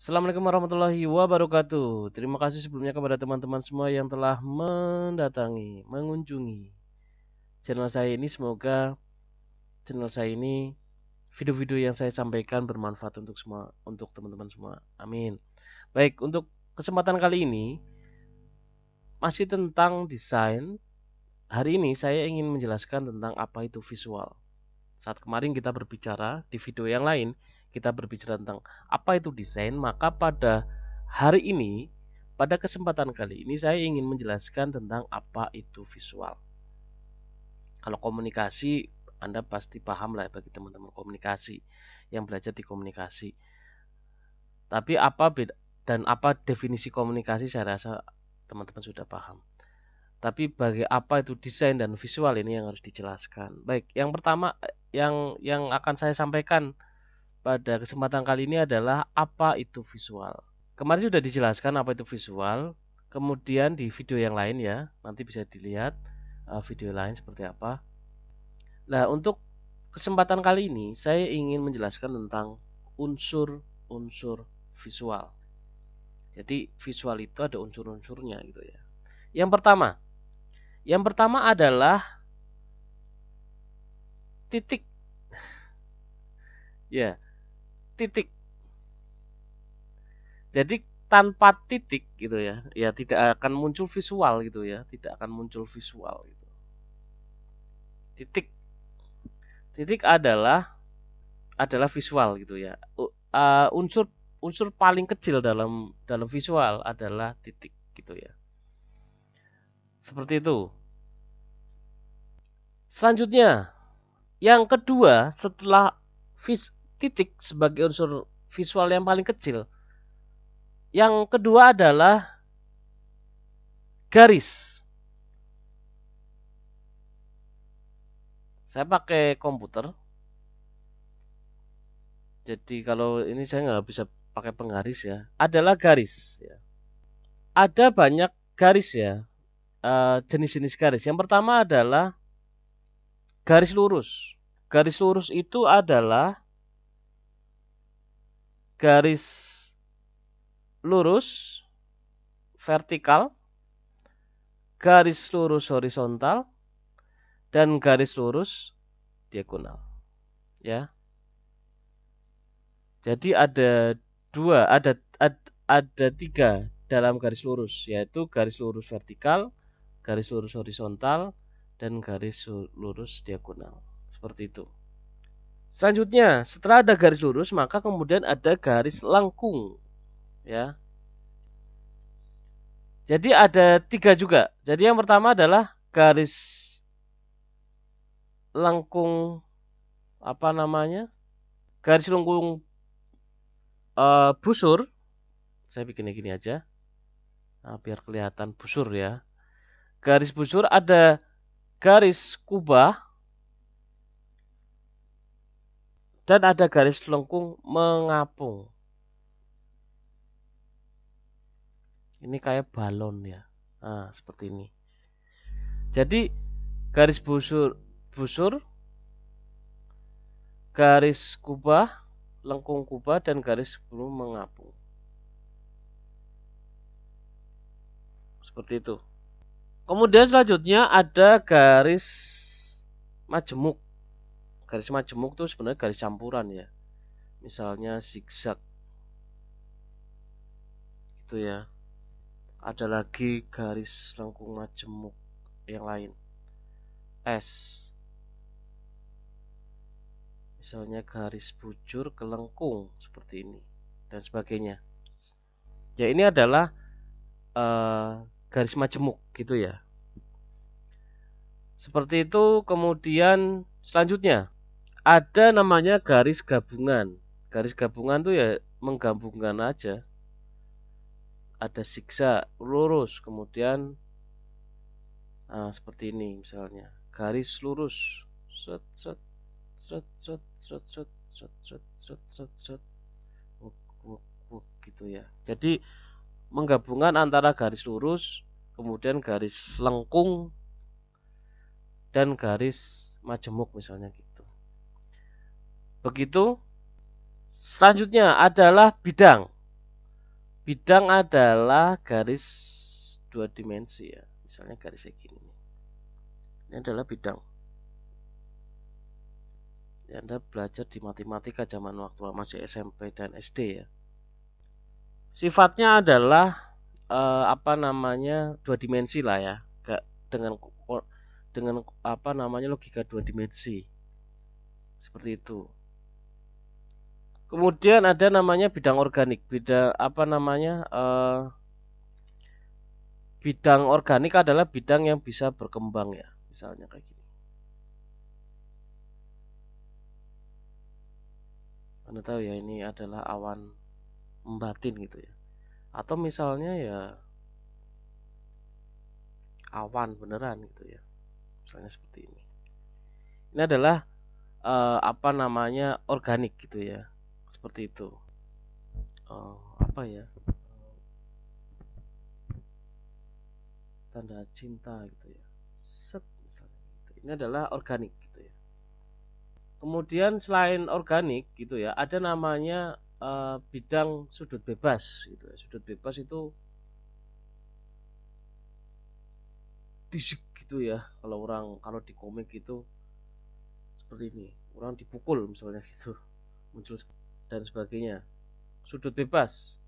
Assalamualaikum warahmatullahi wabarakatuh. Terima kasih sebelumnya kepada teman-teman semua yang telah mengunjungi channel saya ini. Semoga channel saya ini video-video yang saya sampaikan bermanfaat untuk semua, untuk teman-teman semua. Amin. Baik, untuk kesempatan kali ini masih tentang desain. Hari ini saya ingin menjelaskan tentang apa itu visual. Saat kemarin kita berbicara di video yang lain, kita berbicara tentang apa itu desain, maka pada hari ini, pada kesempatan kali ini saya ingin menjelaskan tentang apa itu visual. Kalau komunikasi, Anda pasti paham lah bagi teman-teman komunikasi yang belajar di komunikasi. Tapi apa beda dan apa definisi komunikasi saya rasa teman-teman sudah paham. Tapi bagi apa itu desain dan visual ini yang harus dijelaskan. Baik, yang pertama yang akan saya sampaikan pada kesempatan kali ini adalah apa itu visual. Kemarin sudah dijelaskan apa itu visual, kemudian di video yang lain ya, nanti bisa dilihat video lain seperti apa. Nah, untuk kesempatan kali ini saya ingin menjelaskan tentang unsur-unsur visual. Jadi visual itu ada unsur-unsurnya gitu ya. Yang pertama adalah titik. Ya, titik. Jadi tanpa titik gitu ya, ya tidak akan muncul visual gitu ya, tidak akan muncul visual gitu. Titik, titik adalah visual gitu ya. Unsur unsur paling kecil dalam visual adalah titik gitu ya. Seperti itu. Selanjutnya, yang kedua setelah titik sebagai unsur visual yang paling kecil, yang kedua adalah garis. Saya pakai komputer, jadi kalau ini saya nggak bisa pakai penggaris ya. Adalah garis. Ya. Ada banyak garis ya, jenis-jenis garis. Yang pertama adalah garis lurus. Garis lurus itu adalah garis lurus vertikal, garis lurus horizontal, dan garis lurus diagonal. Ya. Jadi ada tiga dalam garis lurus, yaitu garis lurus vertikal, garis lurus horizontal, dan garis lurus diagonal. Seperti itu. Selanjutnya, setelah ada garis lurus, maka kemudian ada garis lengkung. Ya. Jadi ada tiga juga. Jadi yang pertama adalah garis lengkung apa namanya? Garis lengkung busur. Saya bikin gini aja. Nah, biar kelihatan busur ya. Garis busur ada garis kubah dan ada garis lengkung mengapung. Ini kayak balon ya. Nah, seperti ini. Jadi garis busur, garis kubah, lengkung kubah dan garis belum mengapung. Seperti itu. Kemudian selanjutnya ada garis majemuk. Garis majemuk itu sebenarnya garis campuran ya. Misalnya zigzag. Gitu ya. Ada lagi garis lengkung majemuk yang lain. S. Misalnya garis bujur ke lengkung seperti ini dan sebagainya. Ya ini adalah garis majemuk gitu ya. Seperti itu. Kemudian selanjutnya ada namanya garis gabungan. Garis gabungan tuh ya menggabungkan aja. Ada zigzag lurus, kemudian seperti ini misalnya. Garis lurus. Set set set set set set set set set set set gitu ya. Jadi menggabungan antara garis lurus, kemudian garis lengkung dan garis majemuk misalnya gitu. Begitu. Selanjutnya adalah bidang. Bidang adalah garis dua dimensi ya. Misalnya garis kayak gini. Ini adalah bidang. Ya, Anda belajar di matematika zaman waktu masih SMP dan SD ya. Sifatnya adalah apa namanya dua dimensi lah ya. Gak dengan apa namanya logika dua dimensi. Seperti itu. Kemudian ada namanya bidang organik. Bidang apa namanya? Bidang organik adalah bidang yang bisa berkembang ya. Misalnya kayak gini. Anda tahu ya ini adalah awan membatin gitu ya. Atau misalnya ya awan beneran gitu ya. Misalnya seperti ini. Ini adalah apa namanya organik gitu ya. Seperti itu. Apa ya? Tanda cinta gitu ya. Set misalnya gitu. Ini adalah organik gitu ya. Kemudian selain organik gitu ya, ada namanya bidang sudut bebas gitu ya. Sudut bebas itu disik gitu ya. Kalau di komik itu seperti ini, orang dipukul misalnya gitu, muncul dan sebagainya. Sudut bebas.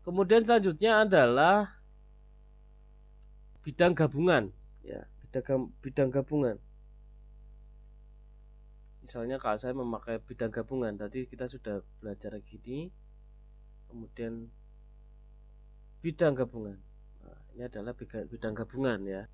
Kemudian selanjutnya adalah bidang gabungan ya, bidang gabungan. Misalnya kalau saya memakai bidang gabungan, tadi kita sudah belajar gini, kemudian bidang gabungan. Nah, ini adalah bidang gabungan ya.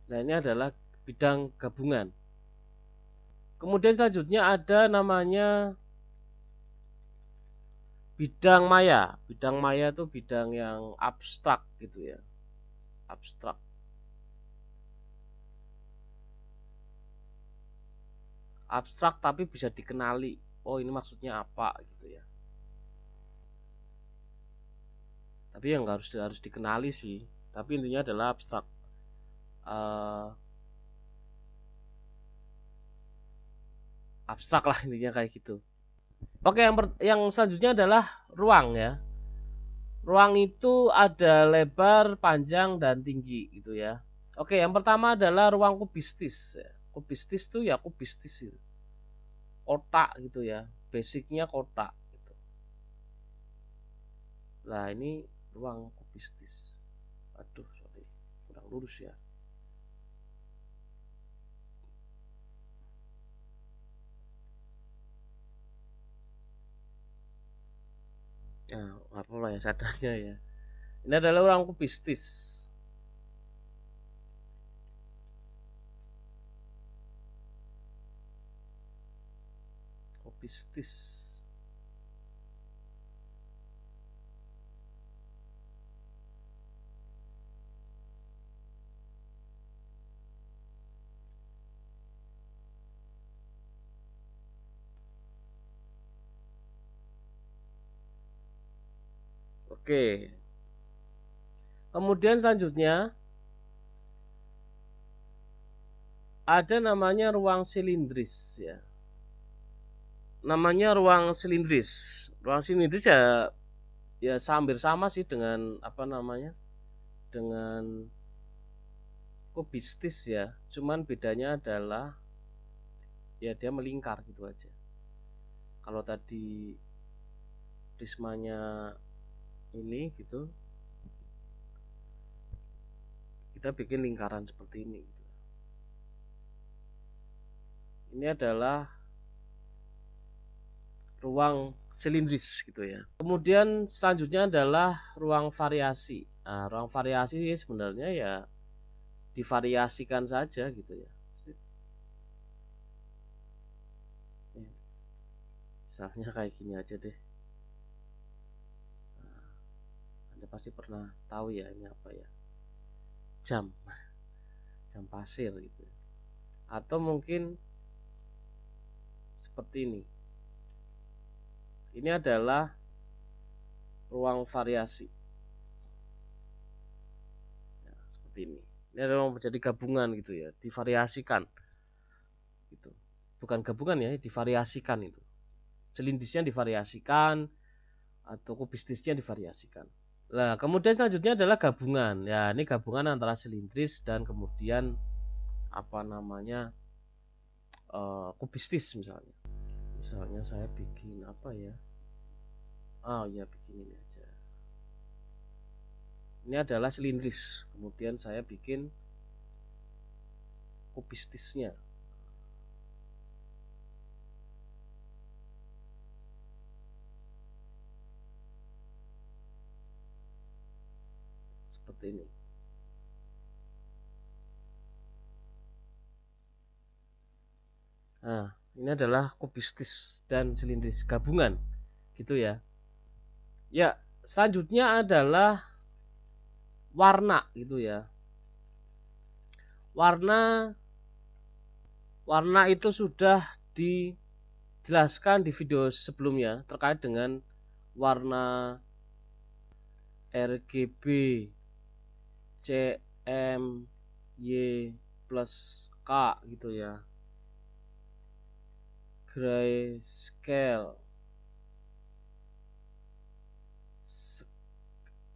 Nah, ini adalah bidang gabungan. Kemudian selanjutnya ada namanya bidang maya. Bidang maya itu bidang yang abstrak gitu ya. Abstrak. Abstrak tapi bisa dikenali. Oh, ini maksudnya apa gitu ya. Tapi yang harus dikenali sih. Tapi intinya adalah abstrak. Abstrak lah intinya kayak gitu. Oke, yang selanjutnya adalah ruang ya. Ruang itu ada lebar, panjang, dan tinggi gitu ya. Oke, yang pertama adalah ruang kubistis. Kubistis tuh ya kubistis itu. Kotak gitu ya. Basicnya kotak gitu. Nah, ini ruang kubistis. Aduh, sorry. Kurang lurus ya. Nah, apa lah ya sadarnya ya. Ini adalah ruang kubistis. Kubistis. Oke. Kemudian selanjutnya ada namanya ruang silindris ya. Namanya ruang silindris. Ruang silindris ya hampir sama sih dengan apa namanya? Dengan kubistis ya. Cuman bedanya adalah ya dia melingkar gitu aja. Kalau tadi prismanya ini gitu, kita bikin lingkaran seperti ini gitu. Ini adalah ruang silindris gitu ya. Kemudian selanjutnya adalah ruang variasi. Nah, ruang variasi sebenarnya ya divariasikan saja gitu ya. Misalnya kayak gini aja deh. Nah, Anda pasti pernah tahu ya ini apa ya? Jam. Jam pasir gitu. Atau mungkin seperti ini. Ini adalah ruang variasi. Nah, seperti ini. Ini adalah menjadi gabungan gitu ya, divariasikan. Gitu. Bukan gabungan ya, divariasikan itu. Selindrisnya divariasikan atau kubistisnya divariasikan. Nah, kemudian selanjutnya adalah gabungan. Ya, ini gabungan antara silindris dan kemudian apa namanya kubistis misalnya. Misalnya saya bikin apa ya? Oh ya, bikin ini aja. Ini adalah silindris. Kemudian saya bikin kubistisnya. Seperti ini. Nah, ini adalah kubistis dan silindris gabungan, gitu ya. Ya, selanjutnya adalah warna, gitu ya. Warna itu sudah dijelaskan di video sebelumnya terkait dengan warna RGB, CMY plus K gitu ya, grayscale,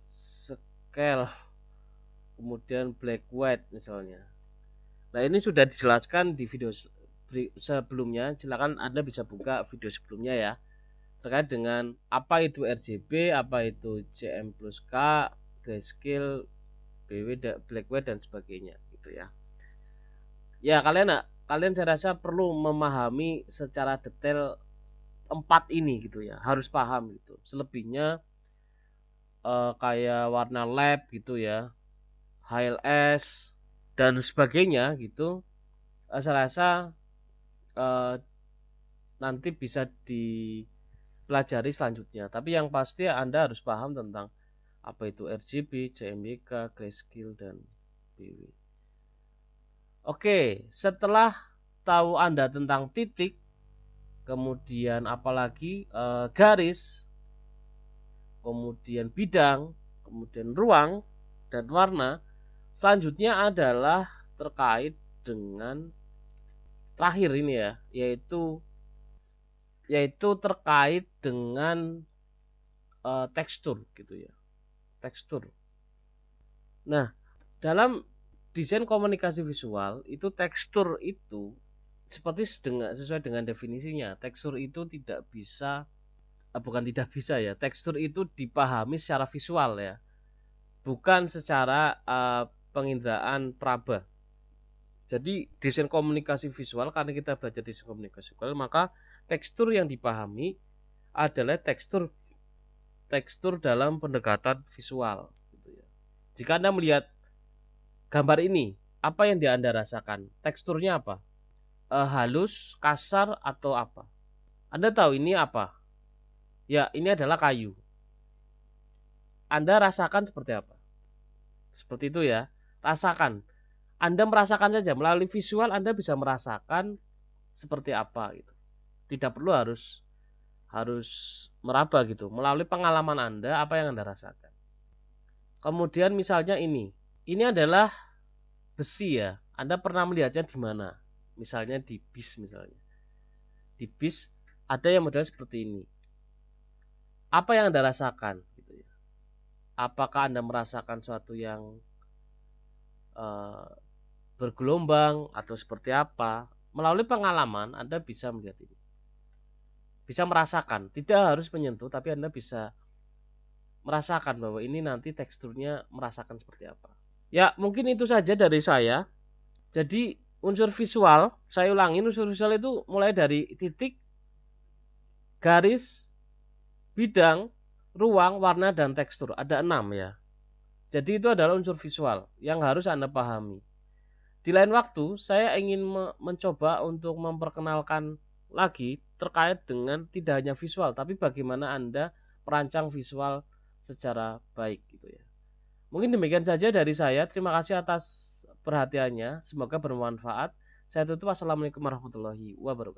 scale, kemudian black white misalnya. Nah, ini sudah dijelaskan di video sebelumnya. Silakan Anda bisa buka video sebelumnya ya, terkait dengan apa itu RGB, apa itu CM plus K, grayscale, BW, black white dan sebagainya gitu ya. Ya, kalian saya rasa perlu memahami secara detail 4 ini gitu ya, harus paham gitu. Selebihnya kayak warna lab gitu ya, HLS dan sebagainya gitu, saya rasa nanti bisa dipelajari selanjutnya. Tapi yang pasti Anda harus paham tentang apa itu RGB, CMYK, grayscale dan BW. Oke, setelah tahu Anda tentang titik, kemudian apalagi garis, kemudian bidang, kemudian ruang dan warna, selanjutnya adalah terkait dengan terakhir ini ya, yaitu terkait dengan tekstur gitu ya, tekstur. Nah, dalam desain komunikasi visual itu tekstur itu sesuai dengan definisinya, tekstur itu tidak bisa tekstur itu dipahami secara visual ya, bukan secara penginderaan peraba. Jadi desain komunikasi visual, karena kita belajar desain komunikasi visual, maka tekstur yang dipahami adalah tekstur dalam pendekatan visual gitu ya. Jika Anda melihat gambar ini, apa yang Anda rasakan? Teksturnya apa? Halus, kasar, atau apa? Anda tahu ini apa? Ya, ini adalah kayu. Anda rasakan seperti apa? Seperti itu ya. Rasakan. Anda merasakan saja melalui visual, Anda bisa merasakan seperti apa gitu. Tidak perlu harus meraba gitu. Melalui pengalaman Anda, apa yang Anda rasakan. Kemudian misalnya ini adalah besi ya. Anda pernah melihatnya di mana? Misalnya di bis misalnya. Di bis ada yang model seperti ini. Apa yang Anda rasakan gitu ya. Apakah Anda merasakan suatu yang bergelombang atau seperti apa? Melalui pengalaman Anda bisa melihat ini. Bisa merasakan, tidak harus menyentuh, tapi Anda bisa merasakan bahwa ini nanti teksturnya merasakan seperti apa. Ya, mungkin itu saja dari saya. Jadi unsur visual, saya ulangi, unsur visual itu mulai dari titik, garis, bidang, ruang, warna, dan tekstur. Ada 6 ya. Jadi itu adalah unsur visual yang harus Anda pahami. Di lain waktu, saya ingin mencoba untuk memperkenalkan lagi terkait dengan tidak hanya visual, tapi bagaimana Anda merancang visual secara baik gitu ya. Mungkin demikian saja dari saya. Terima kasih atas perhatiannya. Semoga bermanfaat. Saya tutup. Wassalamualaikum warahmatullahi wabarakatuh.